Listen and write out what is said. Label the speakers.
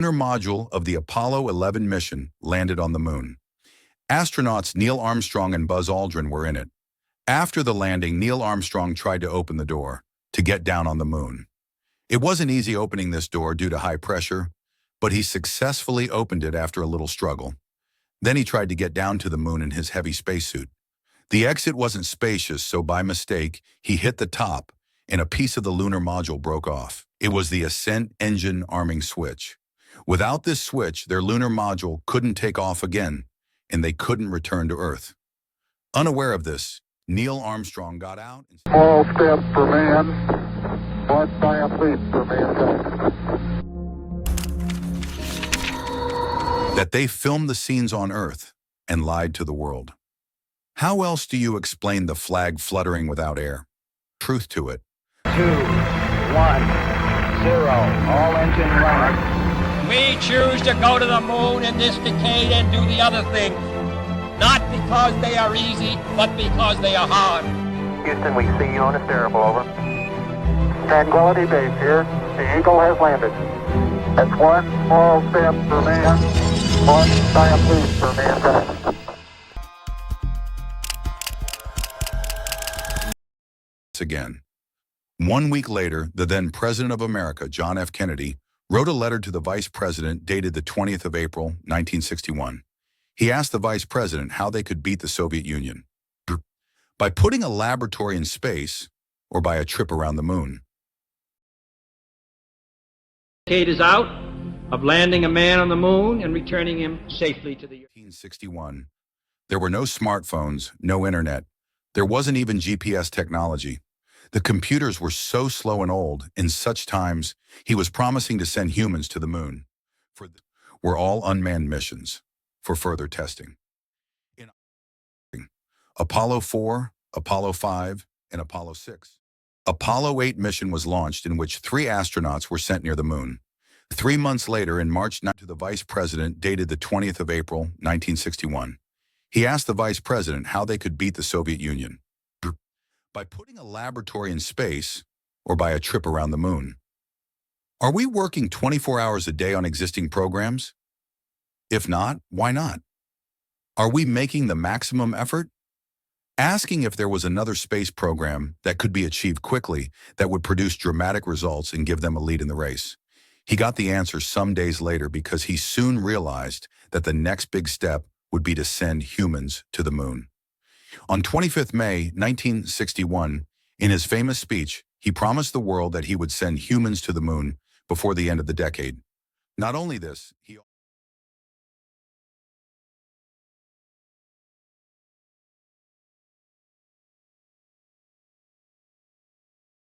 Speaker 1: lunar module of the Apollo 11 mission landed on the moon. Astronauts Neil Armstrong and Buzz Aldrin were in it. After the landing, Neil Armstrong tried to open the door to get down on the moon. It wasn't easy opening this door due to high pressure, but he successfully opened it after a little struggle. Then he tried to get down to the moon in his heavy spacesuit. The exit wasn't spacious, so by mistake, he hit the top, and a piece of the lunar module broke off. It was the ascent engine arming switch. Without this switch, their lunar module couldn't take off again, and they couldn't return to Earth. Unaware of this, Neil Armstrong got out and
Speaker 2: small step for man, one giant leap for mankind.
Speaker 1: That they filmed the scenes on Earth and lied to the world. How else do you explain the flag fluttering without air? Truth to it.
Speaker 3: 2, 1, 0, all engine running.
Speaker 4: We choose to go to the moon in this decade and do the other things. Not because they are easy, but because they are hard.
Speaker 3: Houston, we see you on a stereo, over.
Speaker 2: Tranquility Base here. The Eagle has landed. That's one small step for man, one giant leap for mankind.
Speaker 1: Again. 1 week later, the then President of America, John F. Kennedy, wrote a letter to the Vice President dated the 20th of April, 1961. He asked the Vice President how they could beat the Soviet Union. By putting a laboratory in space or by a trip around the moon.
Speaker 4: Decade is out of landing a man on the moon and returning him safely to the Earth.
Speaker 1: 1961. There were no smartphones, no internet. There wasn't even GPS technology. The computers were so slow and old, in such times, he was promising to send humans to the moon. Were all unmanned missions for further testing. In Apollo 4, Apollo 5, and Apollo 6. Apollo 8 mission was launched in which 3 astronauts were sent near the moon. 3 months later, in March 9, to the Vice President dated the 20th of April, 1961. He asked the Vice President how they could beat the Soviet Union. By putting a laboratory in space or by a trip around the moon. Are we working 24 hours a day on existing programs? If not, why not? Are we making the maximum effort? Asking if there was another space program that could be achieved quickly that would produce dramatic results and give them a lead in the race. He got the answer some days later because he soon realized that the next big step would be to send humans to the moon. On 25th May 1961, in his famous speech, he promised the world that he would send humans to the moon before the end of the decade. Not only this, he